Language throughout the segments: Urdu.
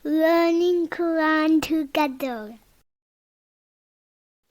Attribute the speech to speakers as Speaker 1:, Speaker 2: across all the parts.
Speaker 1: learning Quran together.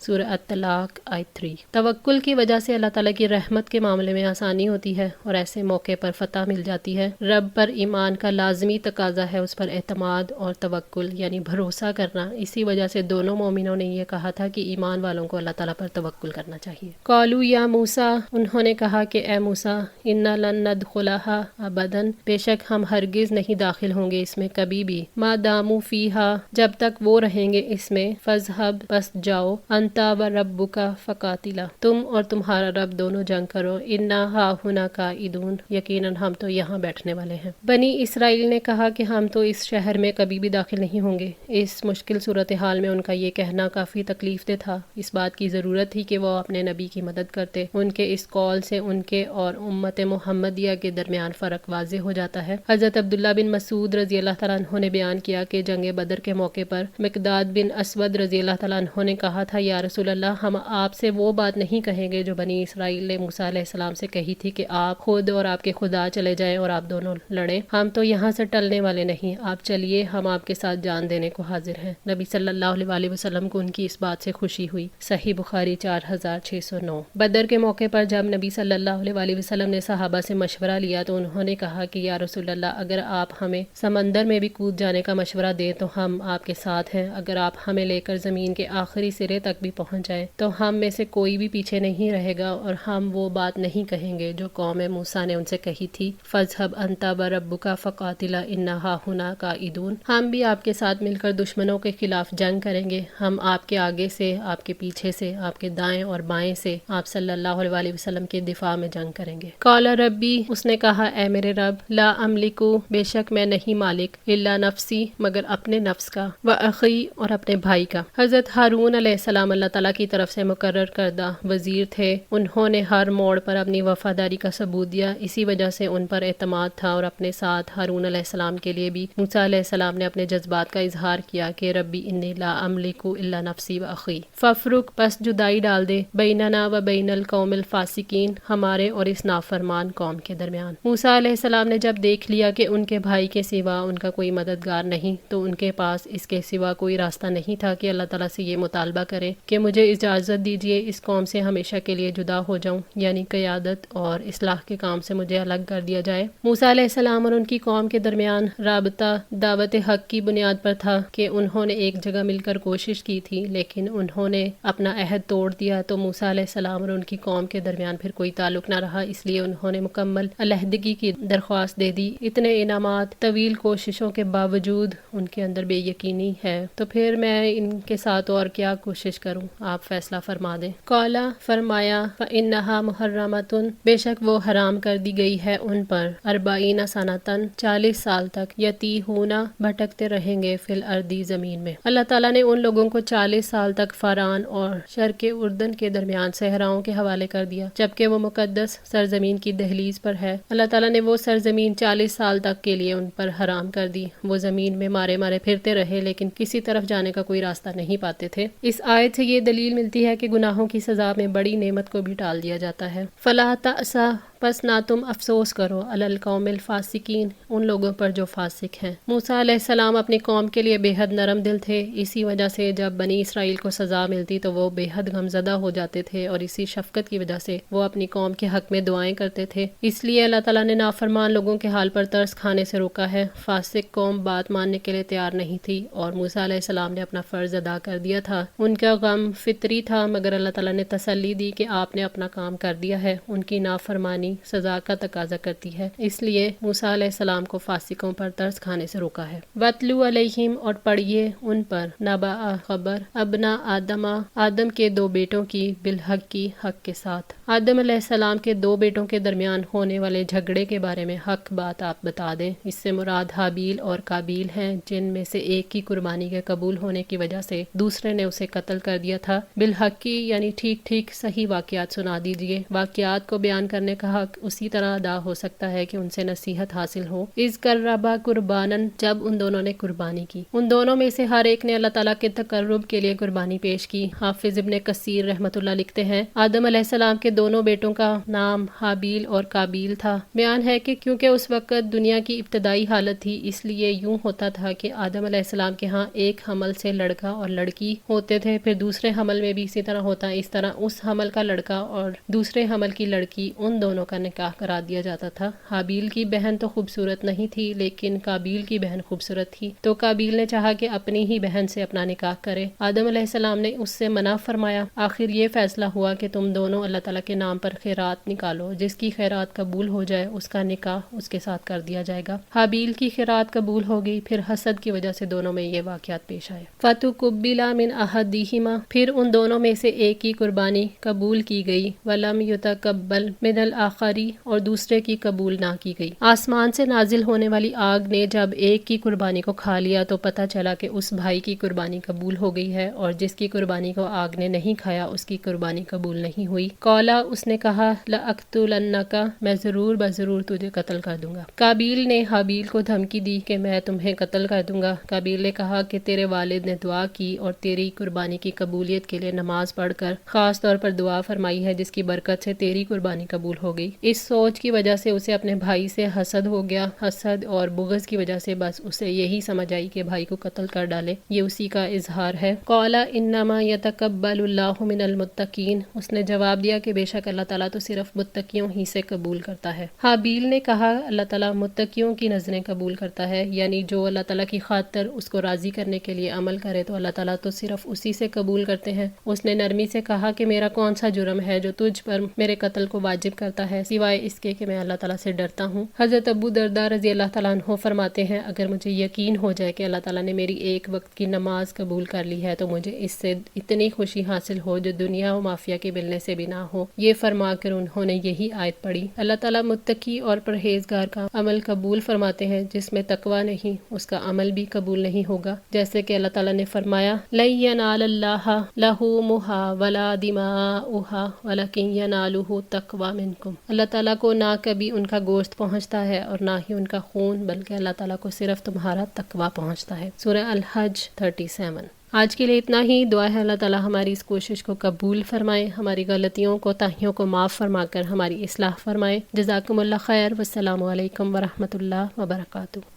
Speaker 2: سورہ الطلاق آیت 3۔ توکل کی وجہ سے اللہ تعالیٰ کی رحمت کے معاملے میں آسانی ہوتی ہے اور ایسے موقع پر فتح مل جاتی ہے۔ رب پر ایمان کا لازمی تقاضا ہے اس پر اعتماد اور توکل یعنی بھروسہ کرنا۔ اسی وجہ سے دونوں مومنوں نے یہ کہا تھا کہ ایمان والوں کو اللہ تعالیٰ پر توکل کرنا چاہیے۔ قالوا یا موسیٰ، انہوں نے کہا کہ اے موسیٰ، انا لن ندخلھا ابدا، بے شک ہم ہرگز نہیں داخل ہوں گے اس میں کبھی بھی، ما داموا فیہا، جب تک وہ رہیں گے اس میں، فاذھب، بس جاؤ، انت وربک فقاتلا، تم اور تمہارا رب دونوں جنگ کرو، انا ہاہنا قاعدون، یقیناً ہم تو یہاں بیٹھنے والے ہیں۔ بنی اسرائیل نے کہا کہ ہم تو اس شہر میں کبھی بھی داخل نہیں ہوں گے۔ اس مشکل صورتحال میں ان کا یہ کہنا کافی تکلیف دہ تھا۔ اس بات کی ضرورت تھی کہ وہ اپنے نبی کی مدد کرتے۔ ان کے اس قول سے ان کے اور امت محمدیہ کے درمیان فرق واضح ہو جاتا ہے۔ حضرت عبداللہ بن مسعود رضی اللہ تعالیٰ عنہ نے بیان کیا کہ جنگ بدر کے موقع پر مقداد بن اسود رضی اللہ تعالیٰ عنہ نے کہا تھا، یا رسول اللہ، ہم آپ سے وہ بات نہیں کہیں گے جو بنی اسرائیل نے موسیٰ علیہ السلام سے کہی تھی کہ آپ خود اور آپ کے خدا چلے جائیں اور آپ دونوں لڑیں۔ ہم تو یہاں سے ٹلنے والے نہیں، آپ چلیے، ہم آپ کے ساتھ جان دینے کو حاضر ہیں۔ نبی صلی اللہ علیہ وسلم کو ان کی اس بات سے خوشی ہوئی۔ صحیح بخاری 4609۔ بدر کے موقع پر جب نبی صلی اللہ علیہ وسلم نے صحابہ سے مشورہ لیا تو انہوں نے کہا کہ یا رسول اللہ، اگر آپ ہمیں سمندر میں بھی کود جانے کا مشورہ دیں تو ہم آپ کے ساتھ ہیں، اگر آپ ہمیں لے کر زمین کے آخری سرے تک بھی پہنچ جائیں تو ہم میں سے کوئی بھی پیچھے نہیں رہے گا اور ہم وہ بات نہیں کہیں گے جو قوم موسیٰ نے ان سے کہی تھی، فاذھب انت وربک فقاتلا انا ہاہنا قاعدون، ہم بھی آپ کے ساتھ مل کر دشمنوں کے خلاف جنگ کریں گے، ہم آپ کے آگے سے، آپ کے پیچھے سے، آپ کے دائیں اور بائیں سے آپ صلی اللہ علیہ وسلم کے دفاع میں جنگ کریں گے۔ قال ربی، اس نے کہا اے میرے رب، لا املکو، بے شک میں نہیں مالک، الا نفسی، مگر اپنے نفس کا، و اخی، اور اپنے بھائی کا۔ حضرت ہارون علیہ السلام اللہ تعالیٰ کی طرف سے مقرر کردہ وزیر تھے، انہوں نے ہر موڑ پر اپنی وفاداری کا ثبوت دیا، اسی وجہ سے ان پر اعتماد تھا اور اپنے ساتھ ہارون علیہ السلام کے لیے بھی موسیٰ علیہ السلام نے اپنے جذبات کا اظہار کیا کہ ربی انی لا املکو الا نفسی و اخی فافرق، پس جدائی ڈال دے، بیننا و بین القوم الفاسقین، ہمارے اور اس نافرمان قوم کے درمیان۔ موسیٰ علیہ السلام نے جب دیکھ لیا کہ ان کے بھائی کے سوا ان کا کوئی مددگار نہیں تو ان کے پاس اس کے سوا کوئی راستہ نہیں تھا کہ اللہ تعالیٰ سے یہ مطالبہ کرے کہ مجھے اجازت دیجیے اس قوم سے ہمیشہ کے لیے جدا ہو جاؤں، یعنی قیادت اور اصلاح کے کام سے مجھے الگ کر دیا جائے۔ موسیٰ علیہ السلام اور ان کی قوم کے درمیان رابطہ دعوت حق کی بنیاد پر تھا کہ انہوں نے ایک جگہ مل کر کوشش کی تھی، لیکن انہوں نے اپنا عہد توڑ دیا تو موسیٰ علیہ السلام اور ان کی قوم کے درمیان پھر کوئی تعلق نہ رہا، اس لیے انہوں نے مکمل علیحدگی کی درخواست دے دی۔ اتنے انعامات، طویل کوششوں کے باوجود ان کے اندر بے یقینی ہے، تو پھر میں ان کے ساتھ اور کیا کوشش کروں، آپ فیصلہ فرما دیں۔ قالا، فرمایا، فإنہا محرمۃ، بے شک وہ حرام کر دی گئی ہے ان پر، 40 سنۃ، 40 سال تک، یتیہون، بھٹکتے رہیں گے، فی الارض، زمین میں۔ اللہ تعالیٰ نے ان لوگوں کو 40 سال تک فاران اور شرق اردن کے درمیان صحراؤں کے حوالے کر دیا، جبکہ وہ مقدس سرزمین کی دہلیز پر ہے۔ اللہ تعالیٰ نے وہ سرزمین 40 سال تک کے لیے ان پر حرام کر دی، وہ زمین میں مارے مارے پھرتے رہے لیکن کسی طرف جانے کا کوئی راستہ نہیں پاتے تھے۔ اس آیت سے یہ دلیل ملتی ہے کہ گناہوں کی سزا میں بڑی نعمت کو بھی ٹال دیا جاتا ہے۔ فلا تأسا، پس نہ تم افسوس کرو، علی القوم الفاسقین، ان لوگوں پر جو فاسق ہیں۔ موسیٰ علیہ السلام اپنی قوم کے لیے بے حد نرم دل تھے، اسی وجہ سے جب بنی اسرائیل کو سزا ملتی تو وہ بے حد غمزدہ ہو جاتے تھے، اور اسی شفقت کی وجہ سے وہ اپنی قوم کے حق میں دعائیں کرتے تھے۔ اس لیے اللہ تعالیٰ نے نافرمان لوگوں کے حال پر ترس کھانے سے روکا ہے۔ فاسق قوم بات ماننے کے لیے تیار نہیں تھی اور موسیٰ علیہ السلام نے اپنا فرض ادا کر دیا تھا۔ ان کا غم فطری تھا، مگر اللہ تعالیٰ نے تسلی دی کہ آپ نے اپنا کام کر دیا ہے۔ ان کی نافرمانی سزا کا تقاضا کرتی ہے، اس لیے موسیٰ علیہ السلام کو فاسقوں پر ترس کھانے سے روکا ہے۔ وَاتْلُو عَلَيْهِمْ، اور پڑھیے ان پر، نبأ، خبر، ابنا آدم، آدم کے 2 بیٹوں کی، بالحق کی، حق کے ساتھ۔ آدم علیہ السلام کے 2 بیٹوں کے درمیان ہونے والے جھگڑے کے بارے میں حق بات آپ بتا دیں۔ اس سے مراد حابیل اور قابیل ہیں، جن میں سے ایک کی قربانی کے قبول ہونے کی وجہ سے دوسرے نے اسے قتل کر دیا تھا۔ بالحق کی، یعنی ٹھیک ٹھیک صحیح واقعات سنا دیجیے۔ واقعات کو بیان کرنے کا حق اسی طرح ادا ہو سکتا ہے کہ ان سے نصیحت حاصل ہو۔ اذ قربا قربانن، جب ان دونوں نے قربانی کی۔ ان دونوں میں سے ہر ایک نے اللہ تعالیٰ کے تقرب کے لیے قربانی پیش کی۔ حافظ ابن کثیر رحمۃ اللہ لکھتے ہیں آدم علیہ السلام کے دونوں بیٹوں کا نام حابیل اور قابیل تھا۔ بیان ہے کہ کیونکہ اس وقت دنیا کی ابتدائی حالت تھی، اس لیے یوں ہوتا تھا کہ آدم علیہ السلام کے ہاں ایک حمل سے لڑکا اور لڑکی ہوتے تھے، پھر دوسرے حمل میں بھی اسی طرح ہوتا، اس طرح اس حمل کا لڑکا اور دوسرے حمل کی لڑکی، ان دونوں کا نکاح کرا دیا جاتا تھا۔ حابیل کی بہن تو خوبصورت نہیں تھی، لیکن قابیل کی بہن خوبصورت تھی، تو قابیل نے چاہا کہ اپنی ہی بہن سے اپنا نکاح کرے۔ آدم علیہ السلام نے اس سے منع فرمایا۔ آخر یہ فیصلہ ہوا کہ تم دونوں اللہ تعالیٰ کے نام پر خیرات نکالو، جس کی خیرات قبول ہو جائے اس کا نکاح اس کے ساتھ کر دیا جائے گا۔ حابیل کی خیرات قبول ہو گئی، پھر حسد کی وجہ سے دونوں میں یہ واقعات پیش آئے۔ فَتُقُبِّلَ مِنْ أَحَدِهِمَا، پھر ان دونوں میں سے ایک کی قربانی قبول کی گئی، وَلَمْ يُتَقَبَّلْ مِنَ الْآخَرِ، اور دوسرے کی قبول نہ کی گئی۔ آسمان سے نازل ہونے والی آگ نے جب ایک کی قربانی کو کھا لیا تو پتہ چلا کہ اس بھائی کی قربانی قبول ہو گئی ہے، اور جس کی قربانی کو آگ نے نہیں کھایا اس کی قربانی قبول نہیں ہوئی۔ قَالَ، اس نے کہا، لَأَقْتُلَنَّكَ، میں ضرور بضرور تجھے قتل کر دوں گا۔ قابیل نے حابیل کو دھمکی دی کہ میں تمہیں قتل کر دوں گا۔ قابیل نے کہا کہ تیرے والد نے دعا کی اور تیری قربانی کی قبولیت کے لیے نماز پڑھ کر خاص طور پر دعا فرمائی ہے، جس کی برکت سے تیری قربانی قبول ہو گئی۔ اس سوچ کی وجہ سے اسے اپنے بھائی سے حسد ہو گیا۔ حسد اور بغض کی وجہ سے بس اسے یہی سمجھ آئی کہ بھائی کو قتل کر ڈالے، یہ اسی کا اظہار ہے۔ قال انما يتقبل اللہ من المتقین، اس نے جواب دیا کہ بے شک اللہ تعالیٰ تو صرف متقیوں ہی سے قبول کرتا ہے۔ حابیل نے کہا اللہ تعالیٰ متقیوں کی نظریں قبول کرتا ہے، یعنی جو اللہ تعالیٰ کی خاطر اس کو راضی کرنے کے لیے عمل کرے تو اللہ تعالیٰ تو صرف اسی سے قبول کرتے ہیں۔ اس نے نرمی سے کہا کہ میرا کون سا جرم ہے جو تجھ پر میرے قتل کو واجب کرتا ہے، سوائے اس کے کہ میں اللہ تعالیٰ سے ڈرتا ہوں۔ حضرت ابو درداء رضی اللہ تعالیٰ عنہ فرماتے ہیں اگر مجھے یقین ہو جائے کہ اللہ تعالیٰ نے میری ایک وقت کی نماز قبول کر لی ہے تو مجھے اس سے اتنی خوشی حاصل ہو جو دنیا و مافیا کے ملنے سے بھی نہ ہو۔ یہ فرما کر انہوں نے یہی آیت پڑھی۔ اللہ تعالیٰ متقی اور پرہیزگار کا عمل قبول فرماتے ہیں، جس میں تقوی نہیں اس کا عمل بھی قبول نہیں ہوگا، جیسے کہ اللہ تعالیٰ نے فرمایا لَن يَنَالَ اللَّهَ لُحُومُهَا وَلَا دِمَاؤُهَا وَلَكِن يَنَالُهُ التَّقْوَىٰ مِنكُمْ، اللہ تعالیٰ کو نہ کبھی ان کا گوشت پہنچتا ہے اور نہ ہی ان کا خون، بلکہ اللہ تعالیٰ کو صرف تمہارا تقویٰ پہنچتا ہے۔ سورہ الحج 37۔ آج کے لیے اتنا ہی۔ دعا ہے اللہ تعالیٰ ہماری اس کوشش کو قبول فرمائے، ہماری غلطیوں کوتاہیوں کو معاف فرما کر ہماری اصلاح فرمائے۔ جزاکم اللہ خیر، والسلام علیکم ورحمۃ اللہ وبرکاتہ۔